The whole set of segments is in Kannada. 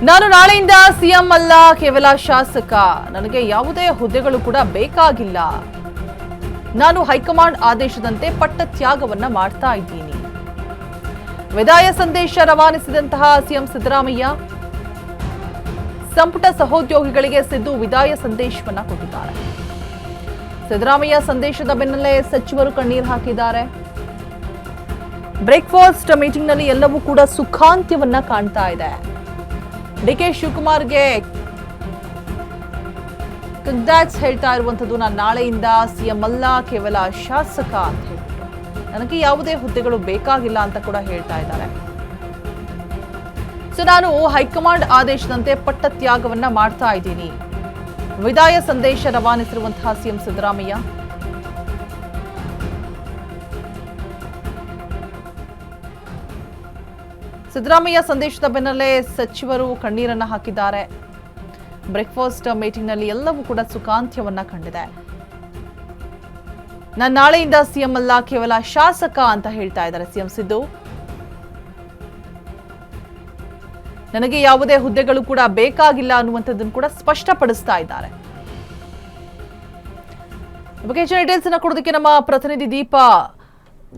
ನಾನು ನಾಳೆಯಿಂದ ಸಿಎಂ ಅಲ್ಲ, ಕೇವಲ ಶಾಸಕ. ನನಗೆ ಯಾವುದೇ ಹುದ್ದೆಗಳು ಕೂಡ ಬೇಕಾಗಿಲ್ಲ. ನಾನು ಹೈಕಮಾಂಡ್ ಆದೇಶದಂತೆ ಪಟ್ಟ ತ್ಯಾಗವನ್ನ ಮಾಡ್ತಾ ಇದ್ದೀನಿ. ವಿದಾಯ ಸಂದೇಶ ರವಾನಿಸಿದಂತಹ ಸಿಎಂ ಸಿದ್ದರಾಮಯ್ಯ ಸಂಪುಟ ಸಹೋದ್ಯೋಗಿಗಳಿಗೆ ಸಿದ್ದು ವಿದಾಯ ಸಂದೇಶವನ್ನ ಕೊಟ್ಟಿದ್ದಾರೆ. ಸಿದ್ದರಾಮಯ್ಯ ಸಂದೇಶದ ಬೆನ್ನಲ್ಲೇ ಸಚಿವರು ಕಣ್ಣೀರು ಹಾಕಿದ್ದಾರೆ. ಬ್ರೇಕ್ಫಾಸ್ಟ್ ಮೀಟಿಂಗ್ನಲ್ಲಿ ಎಲ್ಲವೂ ಕೂಡ ಸುಖಾಂತ್ಯವನ್ನ ಕಾಣ್ತಾ ಇದೆ. ಡಿಕೆ ಶಿವಕುಮಾರ್ಗೆ ಕಂಗ್ರಾಟ್ಸ್ ಹೇಳ್ತಾ ಇರುವಂತದ್ದು, ನಾನು ನಾಳೆಯಿಂದ ಸಿಎಂ ಅಲ್ಲ, ಕೇವಲ ಶಾಸಕ ಅಂತ ಹೇಳ್ಬಿಟ್ಟು. ನನಗೆ ಯಾವುದೇ ಹುದ್ದೆಗಳು ಬೇಕಾಗಿಲ್ಲ ಅಂತ ಕೂಡ ಹೇಳ್ತಾ ಇದ್ದಾರೆ. ಸೊ ನಾನು ಹೈಕಮಾಂಡ್ ಆದೇಶದಂತೆ ಪಟ್ಟ ತ್ಯಾಗವನ್ನ ಮಾಡ್ತಾ ಇದ್ದೀನಿ. ವಿದಾಯ ಸಂದೇಶ ರವಾನಿಸಿರುವಂತಹ ಸಿಎಂ ಸಿದ್ದರಾಮಯ್ಯ ಸಂದೇಶದ ಬೆನ್ನಲ್ಲೇ ಸಚಿವರು ಕಣ್ಣೀರನ್ನ ಹಾಕಿದ್ದಾರೆ. ಬ್ರೇಕ್ಫಾಸ್ಟ್ ಮೀಟಿಂಗ್ನಲ್ಲಿ ಎಲ್ಲವೂ ಕೂಡ ಸುಖಾಂತ್ಯವನ್ನ ಕಂಡಿದೆ. ನಾನು ನಾಳೆಯಿಂದ ಸಿಎಂ ಅಲ್ಲ, ಕೇವಲ ಶಾಸಕ ಅಂತ ಹೇಳ್ತಾ ಇದ್ದಾರೆ ಸಿಎಂ ಸಿದ್ದು. ನನಗೆ ಯಾವುದೇ ಹುದ್ದೆಗಳು ಕೂಡ ಬೇಕಾಗಿಲ್ಲ ಅನ್ನುವಂಥದ್ದನ್ನು ಕೂಡ ಸ್ಪಷ್ಟಪಡಿಸ್ತಾ ಇದ್ದಾರೆ. ಬಗ್ಗೆ ಹೆಚ್ಚಿನ ಡೀಟೇಲ್ಸ್ ಅನ್ನ ಕೊಡೋದಕ್ಕೆ ನಮ್ಮ ಪ್ರತಿನಿಧಿ ದೀಪಾ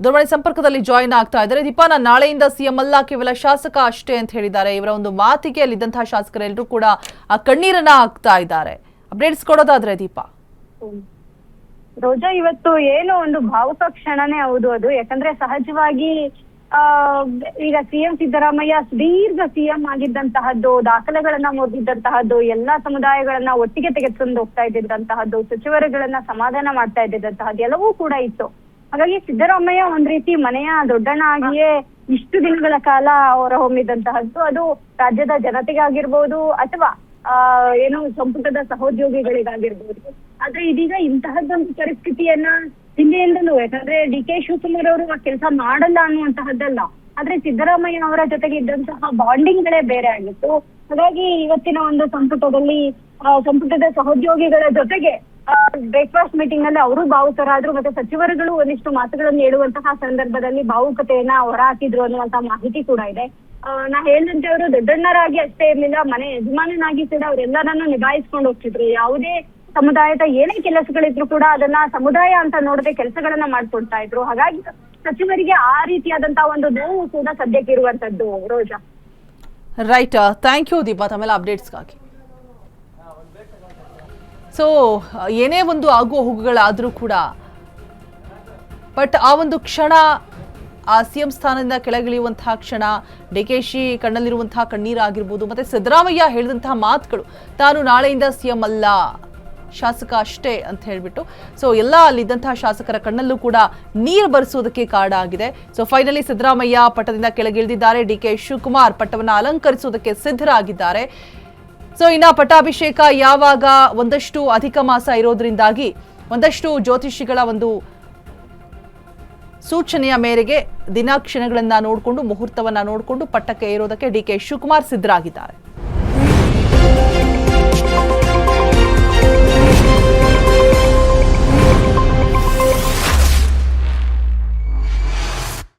ದೂರವಾಣಿ ಸಂಪರ್ಕದಲ್ಲಿ ಜಾಯಿನ್ ಆಗ್ತಾ ಇದ್ದಾರೆ. ದೀಪಾ, ನಾನು ನಾಳೆಯಿಂದ ಸಿಎಂ ಅಲ್ಲ, ಕೇವಲ ಶಾಸಕ ಅಷ್ಟೇ ಅಂತ ಹೇಳಿದ್ದಾರೆ. ಇವರ ಒಂದು ಮಾತಿಗೆ ಅಲ್ಲಿದ್ದಂತಹ ಶಾಸಕರೆಲ್ಲರೂ ಕೂಡ ಕಣ್ಣೀರನ್ನ ಹಾಕ್ತಾ ಇದ್ದಾರೆ. ಅಪ್ಡೇಟ್ಸ್ ಕೊಡೋದಾದ್ರೆ ದೀಪಾ. ರೋಜಾ, ಇವತ್ತು ಏನೋ ಒಂದು ಭಾವುಕ ಕ್ಷಣನೇ ಹೌದು ಅದು. ಯಾಕಂದ್ರೆ ಸಹಜವಾಗಿ ಈಗ ಸಿಎಂ ಸಿದ್ದರಾಮಯ್ಯ ದೀರ್ಘ ಸಿಎಂ ಆಗಿದ್ದಂತಹದ್ದು, ದಾಖಲೆಗಳನ್ನ ಮುರಿದಿದ್ದಂತಹದ್ದು, ಎಲ್ಲಾ ಸಮುದಾಯಗಳನ್ನ ಒಟ್ಟಿಗೆ ತೆಗೆದುಕೊಂಡು ಹೋಗ್ತಾ ಇದ್ದಿದ್ದಂತಹದ್ದು, ಸಚಿವರುಗಳನ್ನ ಸಮಾಧಾನ ಮಾಡ್ತಾ ಇದ್ದಿದ್ದಂತಹದ್ದು ಎಲ್ಲವೂ ಕೂಡ ಇತ್ತು. ಹಾಗಾಗಿ ಸಿದ್ದರಾಮಯ್ಯ ಒಂದ್ ರೀತಿ ಮನೆಯ ದೊಡ್ಡಣ್ಣ ಆಗಿಯೇ ಇಷ್ಟು ದಿನಗಳ ಕಾಲ ಹೊರ ಹೊಮ್ಮಿದಂತಹದ್ದು, ಅದು ರಾಜ್ಯದ ಜನತೆಗಾಗಿರ್ಬೋದು ಅಥವಾ ಏನು ಸಂಪುಟದ ಸಹೋದ್ಯೋಗಿಗಳಿಗಾಗಿರ್ಬೋದು. ಆದ್ರೆ ಇದೀಗ ಇಂತಹದ್ದೊಂದು ಪರಿಸ್ಥಿತಿಯನ್ನ ಹಿಂದೆಯಿಂದಲೂ, ಯಾಕಂದ್ರೆ ಡಿಕೆ ಶಿವಕುಮಾರ್ ಅವರು ಆ ಕೆಲಸ ಮಾಡಲ್ಲ ಅನ್ನುವಂತಹದ್ದಲ್ಲ, ಆದ್ರೆ ಸಿದ್ದರಾಮಯ್ಯ ಅವರ ಜೊತೆಗೆ ಇದ್ದಂತಹ ಬಾಂಡಿಂಗ್ ಗಳೇ ಬೇರೆ ಆಗಿತ್ತು. ಹಾಗಾಗಿ ಇವತ್ತಿನ ಒಂದು ಸಂಪುಟದ ಸಹೋದ್ಯೋಗಿಗಳ ಜೊತೆಗೆ ಬ್ರೇಕ್ಫಾಸ್ಟ್ ಮೀಟಿಂಗ್ ನಲ್ಲಿ ಅವರು ಭಾವುಕರಾದ್ರು. ಮತ್ತೆ ಸಚಿವರುಗಳು ಒಂದಿಷ್ಟು ಮಾತುಗಳನ್ನು ಹೇಳುವಂತಹ ಸಂದರ್ಭದಲ್ಲಿ ಭಾವುಕತೆಯನ್ನ ಹೊರಹಾಕಿದ್ರು ಅನ್ನುವಂತಹ ಮಾಹಿತಿ ಕೂಡ ಇದೆ. ನಾ ಹೇಳಿದಂತೆ ಅವರು ದೊಡ್ಡಣ್ಣರಾಗಿ ಅಷ್ಟೇ ಇರ್ಲಿಲ್ಲ, ಮನೆ ಯಜಮಾನನಾಗಿ ಕೂಡ ಅವರೆಲ್ಲರನ್ನು ನಿಭಾಯಿಸ್ಕೊಂಡು ಹೋಗ್ತಿದ್ರು. ಯಾವುದೇ ಸಮುದಾಯದ ಏನೇ ಕೆಲಸಗಳಿದ್ರು ಕೂಡ ಅದನ್ನ ಸಮುದಾಯ ಅಂತ ನೋಡದೆ ಕೆಲಸಗಳನ್ನ ಮಾಡ್ಕೊಡ್ತಾ ಇದ್ರು. ಹಾಗಾಗಿ ಸಚಿವರಿಗೆ ಆ ರೀತಿಯಾದಂತಹ ಒಂದು ನೋವು ಕೂಡ ಸದ್ಯಕ್ಕೆ ಇರುವಂತದ್ದು. ರೋಜಾ, ರೈಟ್, ಥ್ಯಾಂಕ್ ಯು ದೀಪಾ ತಮ್ಮೆಲ್ಲ ಅಪ್ಡೇಟ್ಸ್ಗಾಗಿ. ಸೊ ಏನೇ ಒಂದು ಆಗು ಹೋಗುಗಳಾದ್ರೂ ಕೂಡ ಬಟ್ ಆ ಒಂದು ಕ್ಷಣ, ಆ ಸಿಎಂ ಸ್ಥಾನದಿಂದ ಕೆಳಗಿಳಿಯುವಂತಹ ಕ್ಷಣ, ಡಿಕೆಶಿ ಕಣ್ಣಲ್ಲಿರುವಂತಹ ಕಣ್ಣೀರಾಗಿರ್ಬೋದು, ಮತ್ತೆ ಸಿದ್ದರಾಮಯ್ಯ ಹೇಳಿದಂತಹ ಮಾತುಗಳು, ತಾನು ನಾಳೆಯಿಂದ ಸಿಎಂ ಅಲ್ಲ, ಶಾಸಕ ಅಷ್ಟೇ ಅಂತ ಹೇಳ್ಬಿಟ್ಟು, ಸೊ ಎಲ್ಲ ಅಲ್ಲಿದ್ದಂತಹ ಶಾಸಕರ ಕಣ್ಣಲ್ಲೂ ಕೂಡ ನೀರು ಬರಿಸುವುದಕ್ಕೆ ಕಾರಣ ಆಗಿದೆ. ಸೊ ಫೈನಲಿ ಸಿದ್ದರಾಮಯ್ಯ ಪಟ್ಟದಿಂದ ಕೆಳಗಿಳಿದಿದ್ದಾರೆ. ಡಿಕೆ ಶಿವಕುಮಾರ್ ಪಟ್ಟವನ್ನು ಅಲಂಕರಿಸುವುದಕ್ಕೆ ಸಿದ್ಧರಾಗಿದ್ದಾರೆ. ಸೊ ಇನ್ನ ಪಟ್ಟಾಭಿಷೇಕ ಯಾವಾಗ, ಒಂದಷ್ಟು ಅಧಿಕ ಮಾಸ ಇರೋದ್ರಿಂದಾಗಿ ಒಂದಷ್ಟು ಜ್ಯೋತಿಷಿಗಳ ಒಂದು ಸೂಚನೆಯ ಮೇರೆಗೆ ದಿನಾಕ್ಷಣಗಳನ್ನ ನೋಡಿಕೊಂಡು, ಮುಹೂರ್ತವನ್ನ ನೋಡಿಕೊಂಡು ಪಟ್ಟಕ್ಕೆ ಏರೋದಕ್ಕೆ ಡಿಕೆ ಶಿವಕುಮಾರ್ ಸಿದ್ಧರಾಗಿದ್ದಾರೆ.